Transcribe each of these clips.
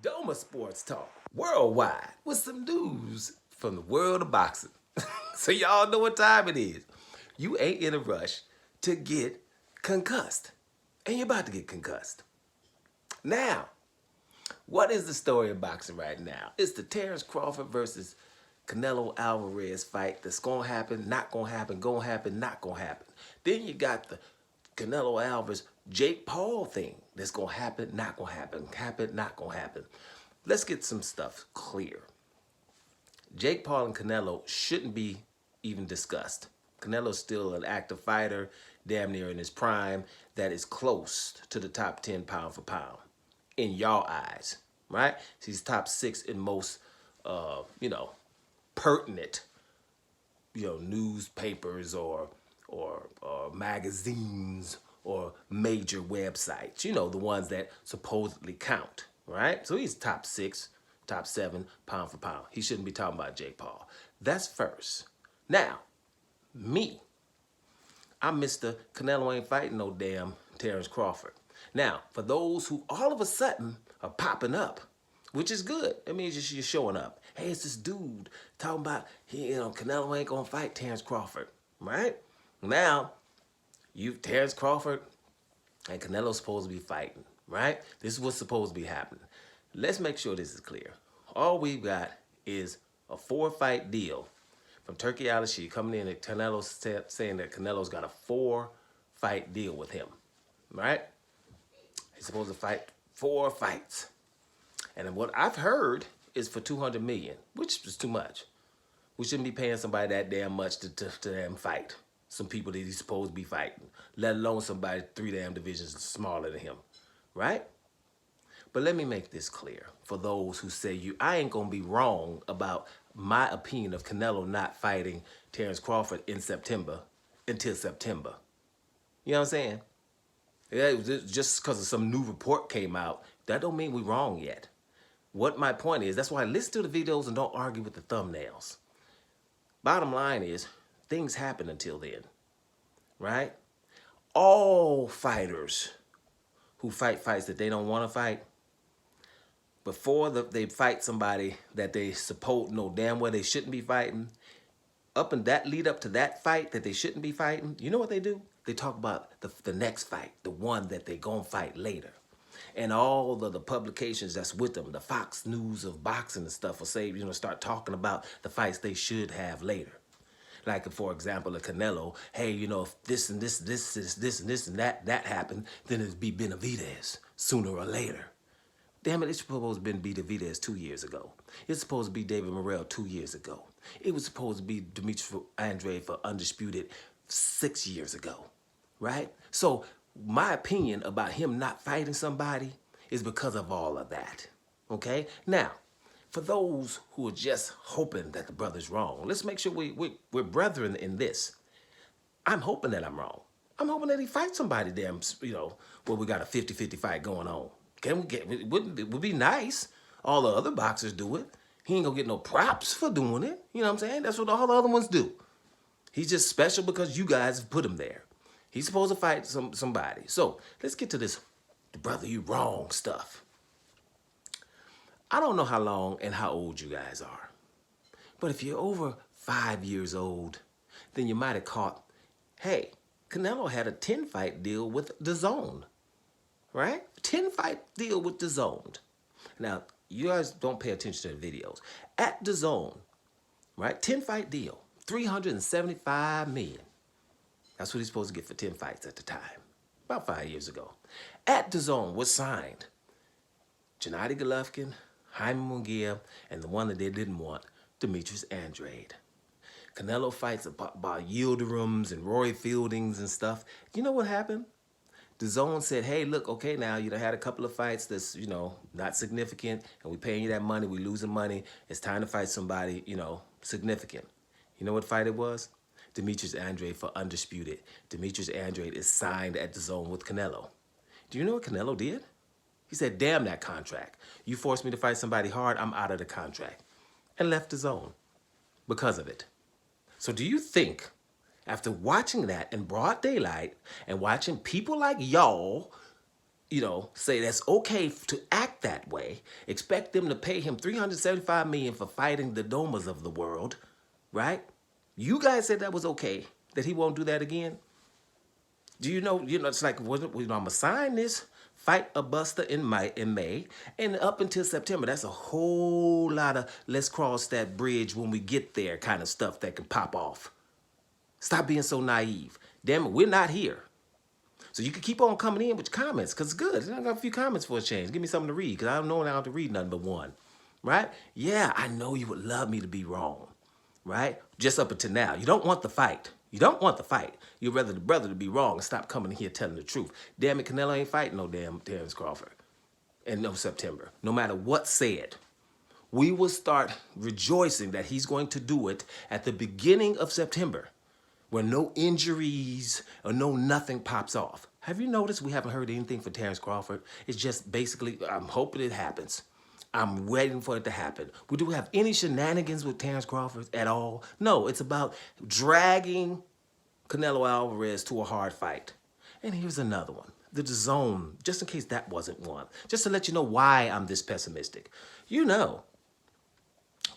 Doma Sports Talk worldwide with some news from the world of boxing. So y'all know what time it is. You ain't in a rush to get concussed. And you're about to get concussed. Now, what is the story of boxing right now? It's the Terrence Crawford versus Canelo Alvarez fight that's gonna happen, not gonna happen, gonna happen, not gonna happen. Then you got the Canelo Alvarez Jake Paul thing that's gonna happen, not gonna happen, not gonna happen. Let's get some stuff clear. Jake Paul and Canelo shouldn't be even discussed. Canelo's still an active fighter, damn near in his prime, that is close to the top 10 pound for pound in y'all eyes, right? He's top 6 in most, pertinent, newspapers or magazines or major websites. The ones that supposedly count, right? So he's top 6, top 7 pound for pound. He shouldn't be talking about Jake Paul. That's first. Now, me, I'm Mr. Canelo ain't fighting no damn Terrence Crawford. Now, for those who all of a sudden are popping up, which is good. That means you're showing up. Hey, it's this dude talking about, Canelo ain't gonna fight Terrence Crawford, right? Now, Terrence Crawford and Canelo's supposed to be fighting, right? This is what's supposed to be happening. Let's make sure this is clear. All we've got is a 4-fight deal from Turki Alalshikh coming in and Canelo saying that Canelo's got a 4-fight deal with him, right? He's supposed to fight 4 fights. And what I've heard is for $200 million, which is too much. We shouldn't be paying somebody that damn much to damn fight some people that he's supposed to be fighting, let alone somebody 3 damn divisions smaller than him, right? But let me make this clear for those who say I ain't gonna be wrong about my opinion of Canelo not fighting Terrence Crawford in September until September. You know what I'm saying? Yeah, just because of some new report came out, that don't mean we're wrong yet. What my point is, that's why I listen to the videos and don't argue with the thumbnails. Bottom line is, things happen until then, right? All fighters who fight fights that they don't want to fight, before they fight somebody that they suppose know damn well they shouldn't be fighting, lead up to that fight that they shouldn't be fighting, you know what they do? They talk about the next fight, the one that they gonna fight later. And all the publications that's with them, the Fox News of boxing and stuff will say, start talking about the fights they should have later. Like, for example, a Canelo, hey, if this and this and that happened, then it'd be Benavidez sooner or later. Damn it, it's supposed to be Benavidez 2 years ago. It's supposed to be David Morrell 2 years ago. It was supposed to be Dimitri Andrade for Undisputed 6 years ago, right? So my opinion about him not fighting somebody is because of all of that, okay? Now, for those who are just hoping that the brother's wrong, let's make sure we're brethren in this. I'm hoping that I'm wrong. I'm hoping that he fights somebody we got a 50-50 fight going on. It would be nice. All the other boxers do it. He ain't gonna get no props for doing it. You know what I'm saying? That's what all the other ones do. He's just special because you guys have put him there. He's supposed to fight somebody. So let's get to this, brother, you wrong stuff. I don't know how long and how old you guys are, but if you're over 5 years old, then you might have caught, hey, Canelo had a 10-fight deal with DAZN, right? 10-fight deal with DAZN. Now, you guys don't pay attention to the videos. At DAZN, right, 10-fight deal, $375 million. That's what he's supposed to get for 10 fights at the time, about 5 years ago. At DAZN was signed Gennady Golovkin, Jaime Munguia, and the one that they didn't want, Demetrius Andrade. Canelo fights about Yildirim's and Roy Fieldings and stuff. You know what happened? DAZN said, hey, look, okay, now you done had a couple of fights that's, not significant, and we paying you that money, we losing money. It's time to fight somebody, significant. You know what fight it was? Demetrius Andrade for Undisputed. Demetrius Andrade is signed at DAZN with Canelo. Do you know what Canelo did? He said, damn that contract. You forced me to fight somebody hard, I'm out of the contract. And left DAZN because of it. So do you think, after watching that in broad daylight and watching people like y'all say that's okay to act that way, expect them to pay him $375 million for fighting the Domas of the world, right? You guys said that was okay, that he won't do that again. Do you know, it's like, I'm going to sign this, fight a buster in May, and up until September, that's a whole lot of let's cross that bridge when we get there kind of stuff that can pop off. Stop being so naive. Damn it, we're not here. So you can keep on coming in with your comments, because it's good. I got a few comments for a change. Give me something to read, because I don't know how to read nothing but one. Right? Yeah, I know you would love me to be wrong. Right? Just up until now. You don't want the fight. You don't want the fight. You'd rather the brother to be wrong and stop coming in here telling the truth. Damn it, Canelo ain't fighting no damn Terrence Crawford in no September. No matter what's said. We will start rejoicing that he's going to do it at the beginning of September, where no injuries or no nothing pops off. Have you noticed we haven't heard anything for Terrence Crawford? It's just basically, I'm hoping it happens. I'm waiting for it to happen. Do we have any shenanigans with Terrence Crawford at all? No, it's about dragging Canelo Alvarez to a hard fight. And here's another one. The DAZN, just in case that wasn't one. Just to let you know why I'm this pessimistic.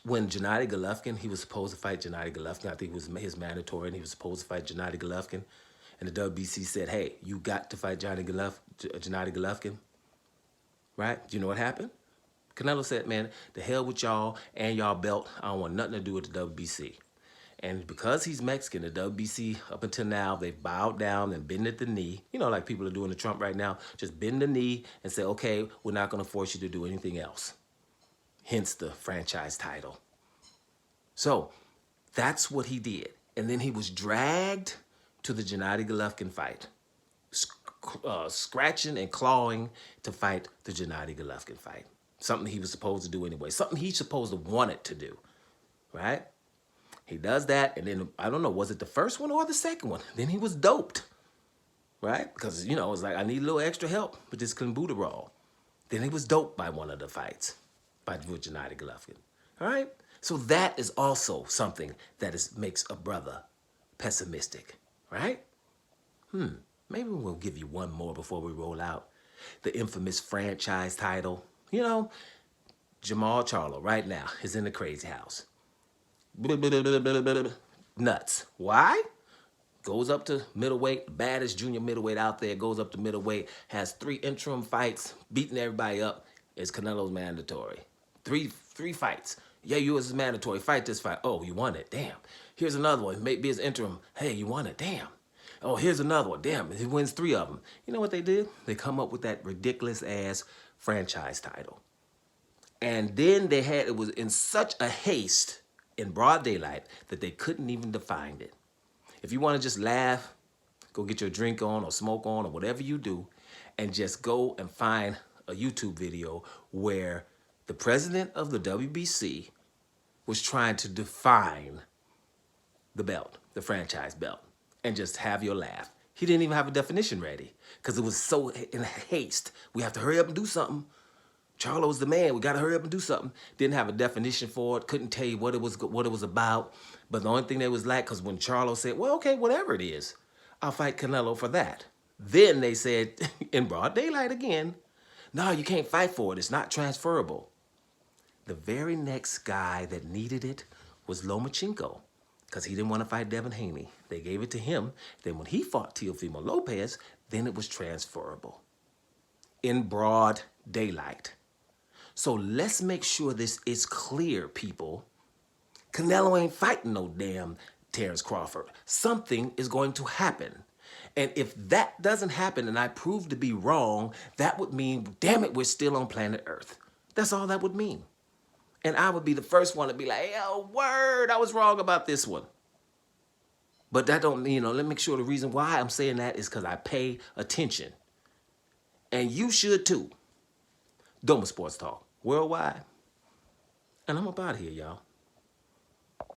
When Gennady Golovkin, he was supposed to fight Gennady Golovkin. I think it was his mandatory, and he was supposed to fight Gennady Golovkin. And the WBC said, hey, you got to fight Gennady Golovkin. Right? Do you know what happened? Canelo said, man, the hell with y'all and y'all belt. I don't want nothing to do with the WBC. And because he's Mexican, the WBC, up until now, they've bowed down and bent at the knee. Like people are doing to Trump right now. Just bend the knee and say, okay, we're not going to force you to do anything else. Hence the franchise title. So that's what he did. And then he was dragged to the Gennady Golovkin fight. Scratching and clawing to fight the Gennady Golovkin fight. Something he was supposed to do anyway. Something he's supposed to wanted to do. Right? He does that, and then, I don't know, was it the first one or the second one? Then he was doped. Right? Because, it was like, I need a little extra help with this clenbuterol. Then he was doped by one of the fights. By Gennady Golovkin. All right? So that is also something that makes a brother pessimistic. Right? Maybe we'll give you one more before we roll out. The infamous franchise title. Jamal Charlo right now is in the crazy house. Nuts. Why? Goes up to middleweight, baddest junior middleweight out there, goes up to middleweight, has 3 interim fights, beating everybody up. It's Canelo's mandatory. Three fights. Yeah, you was mandatory. Fight this fight. Oh, you won it. Damn. Here's another one. Maybe it's interim. Hey, you won it. Damn. Oh, here's another one. Damn. He wins 3 of them. You know what they did? They come up with that ridiculous ass franchise title. And then it was in such a haste in broad daylight that they couldn't even define it. If you want to just laugh, go get your drink on or smoke on or whatever you do, and just go and find a YouTube video where the president of the WBC was trying to define the belt, the franchise belt, and just have your laugh. He didn't even have a definition ready because it was so in haste. We have to hurry up and do something. Charlo's the man. We got to hurry up and do something. Didn't have a definition for it. Couldn't tell you what it was about. But the only thing that was like, because when Charlo said, well, okay, whatever it is, I'll fight Canelo for that. Then they said, in broad daylight again, no, you can't fight for it. It's not transferable. The very next guy that needed it was Lomachenko, because he didn't want to fight Devin Haney. They gave it to him. Then when he fought Teofimo Lopez, then it was transferable. In broad daylight. So let's make sure this is clear, people. Canelo ain't fighting no damn Terrence Crawford. Something is going to happen. And if that doesn't happen and I prove to be wrong, that would mean, damn it, we're still on planet Earth. That's all that would mean. And I would be the first one to be like, oh, word, I was wrong about this one. But that don't, let me make sure the reason why I'm saying that is because I pay attention. And you should too. Doma Sports Talk, worldwide. And I'm up out of here, y'all.